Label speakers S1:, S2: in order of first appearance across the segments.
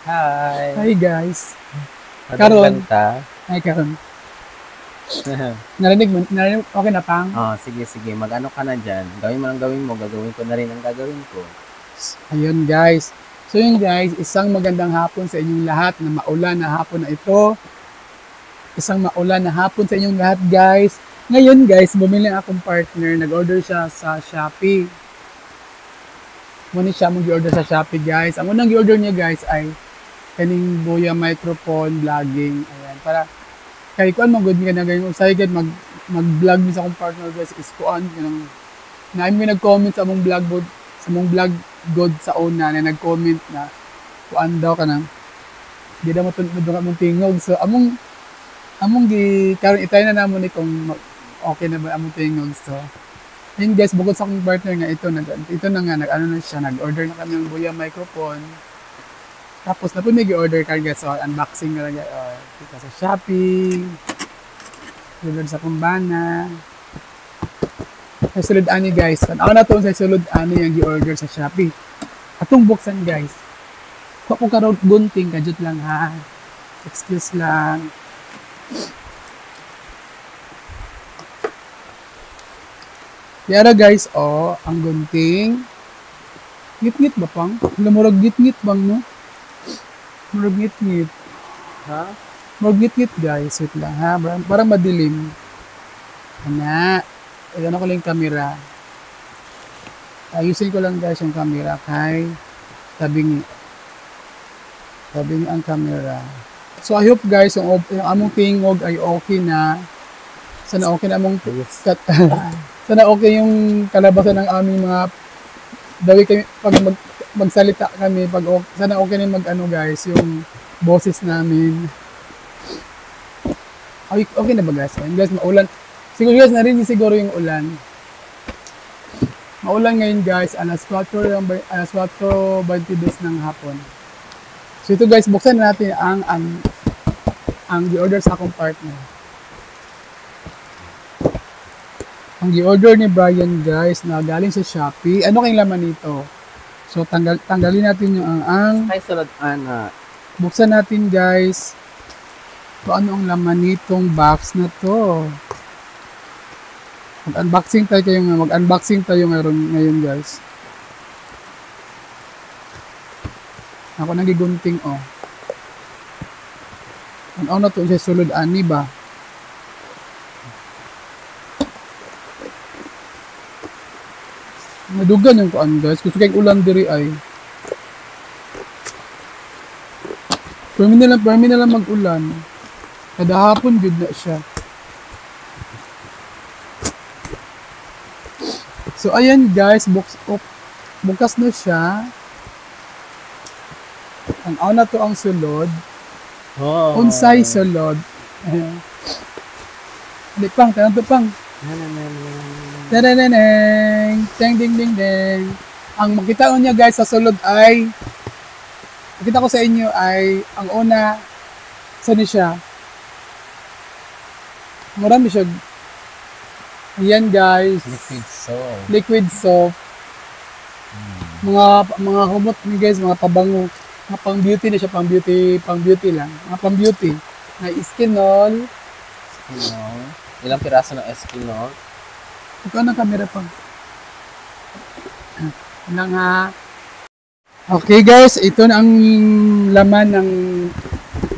S1: Hi!
S2: Hi guys.
S1: Anong
S2: Karon,
S1: kanta?
S2: ay karon. Narinig, okay na pang?
S1: Oh, sige, sige. Mag-ano ka na dyan. Gawin mo ang gawin mo. Gagawin ko na rin ang gagawin ko.
S2: Ayun guys. So yun guys, isang magandang hapon sa inyong lahat na maulan na hapon na ito. Isang maulan na hapon sa inyong lahat guys. Ngayon guys, bumili akong partner. Nag-order siya sa Shopee. Muna siya mong gi-order sa Shopee guys. Ang unang gi-order niya guys ay kaning Boya microphone vlogging. Ayan, para kay kuan mo good nga na gayon usay gid mag-vlog mi sa akong partner guys is kuan kanang naay mi nag-comment sa among vlog bod sa among vlog god sa una na nag-comment na kuan daw kanang di daw matundod nga among tingog so among gi karon itay na namon ni kung okay na ba among tingog so yun guys bukod sa akong partner nga ito na nga nag-ano na siya nag-order na kami ng Boya microphone. Tapos na po may order card guys. So, unboxing na lang guys. Kita sa Shopee. Sulod sa kumbana. Sa sulod ani guys. Tanaw na to sa sulod ani yung gi-order sa Shopee. Atong buksan guys. Huwag ko karong gunting. Kajut lang ha. Excuse lang. Yara guys, ang gunting. Ngit-ngit ba pang? Lamurag ngit-ngit bang no? Murag ngit-ngit.
S1: Ha?
S2: Murag ngit-ngit guys. Wait lang ha. Parang madilim. Ana. Ayan ako lang yung camera. Ayusin ko lang guys yung camera kay tabing ang camera. So I hope guys yung among tingog ay okay na. Sana okay na among sana okay yung kalabasan ng aming mga dawi kami pag magsalita kami pag sana okay na mag-ano guys yung boses namin. Okay na ba guys? Ayun guys, maulan. Siguro guys, narinig siguro yung ulan. Maulan ngayon guys, alas 4:22 ng hapon. So ito guys, buksan natin ang gi-order sa akong partner. Ang gi-order ni Brian guys na galing sa Shopee. Ano kayong laman nito? So tanggalin natin yung
S1: Ay, sulod, Ana.
S2: buksan natin guys. So ano ang laman nitong box na to? Mag-unboxing tayo ngayon guys. Ako nagigunting Ano na to sa sulod ani ba? Madugan yung kuan guys. Gusto kayong ulan diri ay. Permi na lang mag-ulan. Kada hapon good na siya. So ayan guys, bukas na siya. Ang na to ang sulod.
S1: Oh.
S2: Unsay sulod. Hindi pang, tanong to pang. Tadadadang! Ding ding ding ding! Ang makita niya guys sa sulod ay makita ko sa inyo ay ang una saan siya? Marami siya. Ayan guys. Liquid soap. Mga humot ni guys, mga pabango. Mga pang beauty na siya, pang beauty lang. Mga pang beauty. Na Eskinol.
S1: Ilang piraso ng Eskinol?
S2: Ikaw ng camera pa. Lang ha. Okay guys, ito na ang laman ng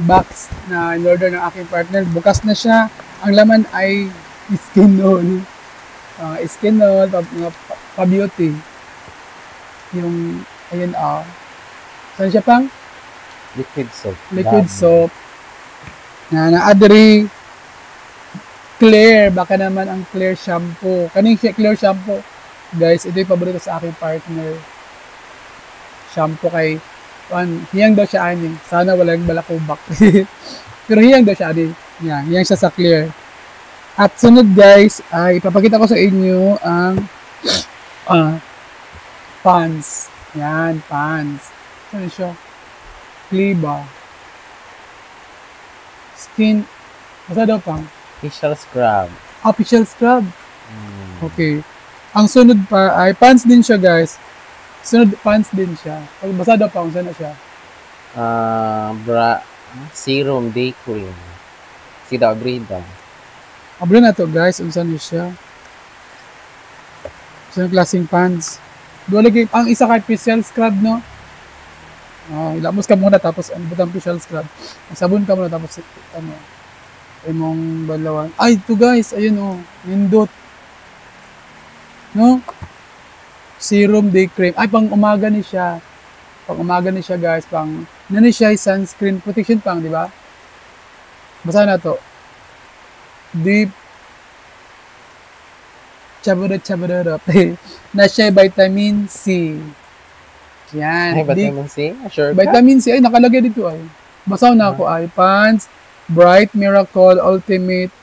S2: box na in-order ng aking partner. Bukas na siya. Ang laman ay Eskinol. Eskinol, mga pa-beauty. Yung, ayun saan siya pang? Liquid soap. Na-adri Clear, baka naman ang Clear shampoo. Kaning Clear shampoo, guys, ito yung paborito sa aking partner. Shampoo kay, hiyang daw siya ani. Sana walang balakubak. Pero hiyang daw siya ani. Hiyang siya sa Clear. At sunod guys, ay ipapakita ko sa inyo ang pants. Yan, pants. Ano siya? Kliba. Skin. Basta daw pang?
S1: Facial scrub.
S2: Facial scrub. Okay. Ang sunod pa ay pants din siya guys. Sunod pants din siya. Basa daw pa kung saan na siya.
S1: Serum Day Cream. Sida Brida.
S2: Abro na to guys, unsa ni siya? Sa klaseng pants. Duha lagi ang isa kay facial scrub no. Ilamos ka muna tapos ang butang facial scrub. Ang sabon ka muna tapos ano imong balawan. Ay, ito guys, ayun nindot. No? Serum day cream. Ay, pang umaga ni siya. Pang umaga ni siya guys, pang nani siya sunscreen protection pang, di ba? Basa na to. Deep chabarot na siya vitamin C. Yan.
S1: Ay, vitamin C? Sure ka?
S2: Vitamin C. Ay, nakalagay dito ay. Basaw na ako ay. Pants, Bright Miracle Ultimate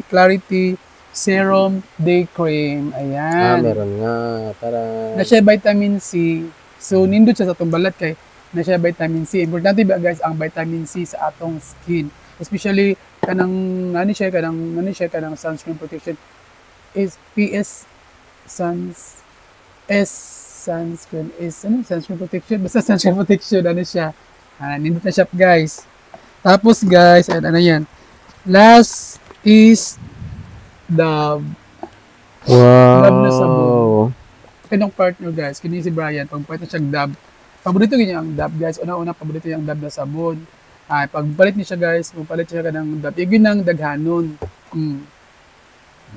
S2: Clarity Serum Day Cream. Ayan.
S1: Meron nga. Para...
S2: Na siya vitamin C. So, nindot siya sa itong balat kay na siya vitamin C. Importante ba guys ang vitamin C sa atong skin. Especially kanang kanang sunscreen protection is PS sunscreen protection. Basta sunscreen protection siya. Nindot na siya guys. Tapos guys, ano yan? Last is Dove.
S1: Wow.
S2: Dove na sabon. Kanong partner guys, kini si Brian, pag palit siya Dove, paborito niya ang Dove guys. Una-una paborito niya ang Dove na sabon. Pag palit niya siya guys, palit siya ng Dove. Igin ng daghanon.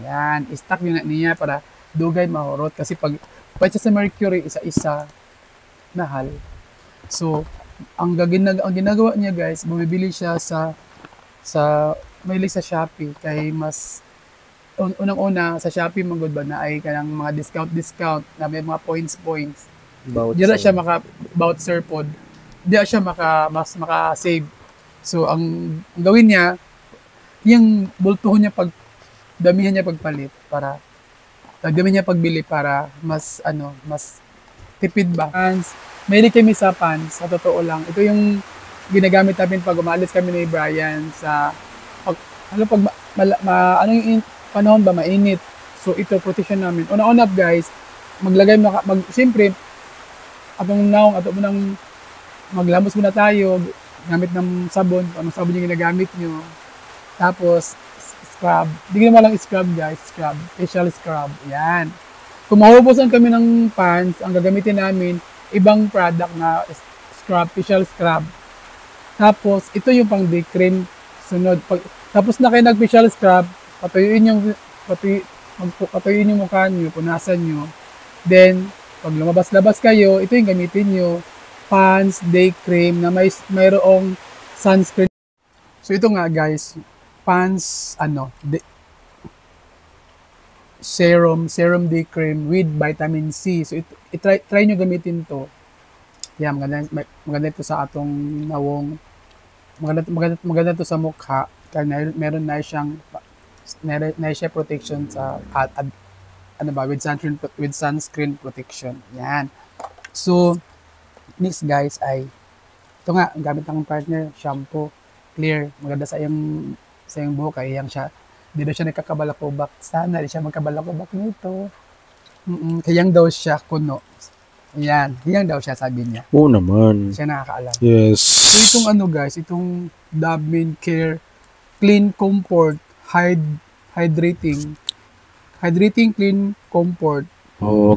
S2: Yan, i-stock niya para dugay mahurot kasi pag palit siya sa Mercury isa-isa mahal. So, ang ginagawa niya guys, bumibili siya sa mahilig sa Shopee kay mas unang-una sa Shopee manggod ba na ay kanang mga discount na may mga points. Dira siya voucher pod. Dira siya maka-save. So ang gawin niya, yung bultuhon niya damihan niya pagpalit para damihan niya pagbili para mas tipid ba. Mahilig kami sa pants, sa totoo lang. Ito yung ginagamit namin pag umalis kami ni Brian sa yung panahon ba mainit. So ito protection namin. Una-una guys, siyempre atong maglamos muna tayo gamit ng sabon, anong sabon yung ginagamit nyo. Tapos scrub. Hindi naman lang scrub guys, facial scrub. Yan. Kung mahubusan kami ng pants, ang gagamitin namin ibang product na facial scrub. Tapos, ito yung pang day cream. Sunod. Tapos na kayo nag-facial scrub, patuyuin yung mukha nyo, punasan nyo. Then, pag lumabas-labas kayo, ito yung gamitin nyo. Pants, day cream, na mayroong sunscreen. So, ito nga guys, pants, serum day cream with vitamin C. So try nyo gamitin to. Yeah, maganda ito sa atong nawong. Maganda to sa mukha. Kaya meron na siyang protection sa with sunscreen protection. Yan. So next guys ay ito nga ang gamit ng partner, shampoo, clear. Maganda sa iyong buhok kaya siya. Di daw siya nagkakabalakubak. Sana di siya magkabalakubak nito. Kayang daw siya kuno. Yan. Kayang daw siya, sabi niya.
S1: Oo naman.
S2: Siya nakakaalam.
S1: Yes.
S2: So itong guys, itong Dove Men Care Clean Comfort Hydrating Clean Comfort.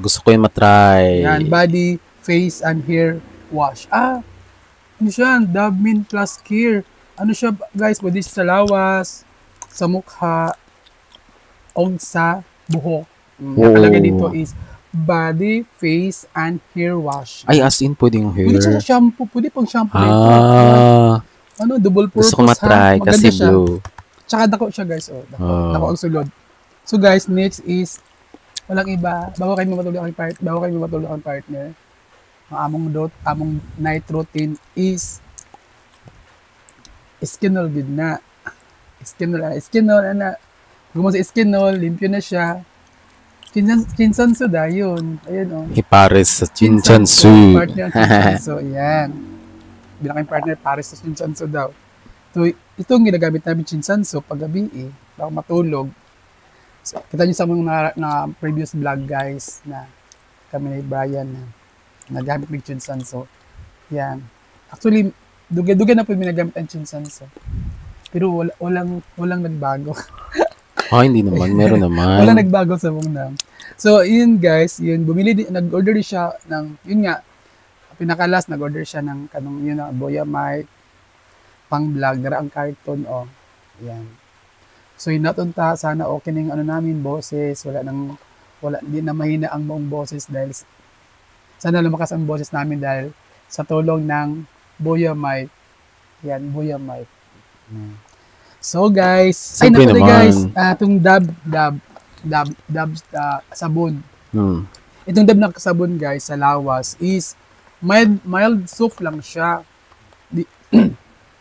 S1: Gusto ko yung matry.
S2: Yan. Body, face, and hair wash. Ano siya? Dove Men Plus Care. Ano siya guys? Pwede sa lawas, sa mukha, o sa buhok. Nakalagay dito is body, face, and hair wash.
S1: Ay, as in, pwede yung hair.
S2: Pwede siya sa shampoo. Pwede pang shampoo. Double purpose.
S1: Gusto ko matry kasi
S2: siya.
S1: blue.
S2: Tsaka dako siya guys. Dako ang sulod. So guys, next is walang iba. Bago kayo matulog ang partner, ang among night routine is skinol good na. Skinol na. Gumawa sa skinol, limpyo na siya. Chinsanso yun. Ayun
S1: Paris sa Chinsanso.
S2: Partner ng Chinsanso. Ayan. Bilang kayong partner, Paris sa Chinsanso daw. So, itong ginagamit namin Chinsanso pag gabi bago matulog. So, kita nyo sa mga na previous vlog guys na kami ni Brian na nagamit ng Chinsanso. Yan. Actually, dugay-dugay na po yung ginagamit ang chinsanso. Pero walang nagbago.
S3: Hindi naman. Meron naman.
S2: Walang nagbago sa Bungnam. So, yun guys, yun, nag-order siya ng, yun nga, pinakalas, nag-order siya ng kanong, yun na, Boyamite, pang vlog, dara ang carton, oh. Yan. So, yun natunta, sana okay na yung ano namin, boses, hindi na mahina ang buong boses dahil, sana lumakas ang boses namin dahil sa tulong ng Boyamite. Yan, Boyamite. So guys, ay
S3: Siyempre
S2: napali
S3: naman.
S2: guys, itong sabon. Itong dab na sabon guys sa lawas is mild soap lang siya.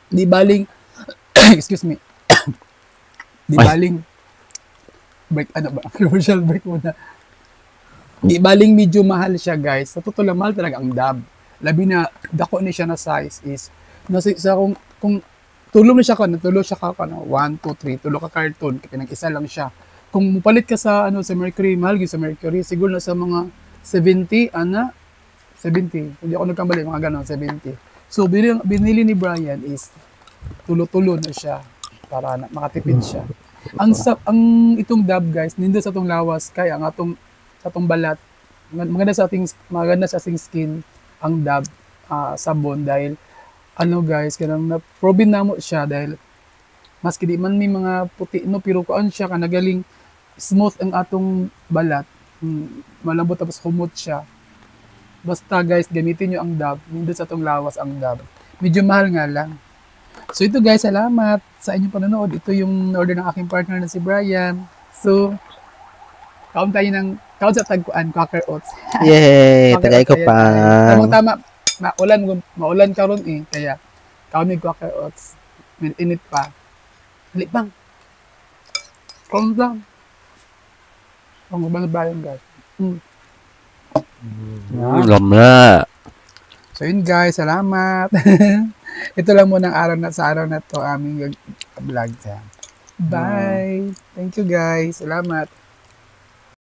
S2: Di baling excuse me. Di baling break ano ba? Commercial break muna. Di baling medyo mahal siya guys. Sa totoo lang mahal talaga ang dab. Labi na dako ni siya na size is nasa sa kung tulong na siya ka, natulo siya ka na 1, 2, 3, tulo ka carton, pinag-isa lang siya. Kung mupalit ka sa sa Mercury, mahal sa Mercury, siguro na sa mga 70, 70. Hindi ako nagkamali, mga ganon, 70. So, binili ni Brian is tulo-tulo na siya para makatipid siya. Ang itong dab guys, nindo sa atong lawas, kaya ang sa atong balat, maganda sa ating skin ang dab sabon dahil guys, kanang na-probe na mo siya dahil maski di man may mga puti no pero kuan siya kanagaling smooth ang atong balat. Malambot tapos humot siya. Basta guys, gamitin nyo ang dab. Nindot sa atong lawas ang dab. Medyo mahal nga lang. So ito guys, salamat sa inyong panonood. Ito yung order ng aking partner na si Brian. So, kaon sa tagkuan, Quaker Oats.
S3: Yay! Tagay ko pa.
S2: Tama. Maulan karon kaya kaon Quaker Oats. Init pa. Dali bang. Kaon lang. Ang bayan guys.
S3: Lamla.
S2: So yun guys, salamat. Ito lang muna sa araw na to aming vlog. Bye. Thank you guys. Salamat.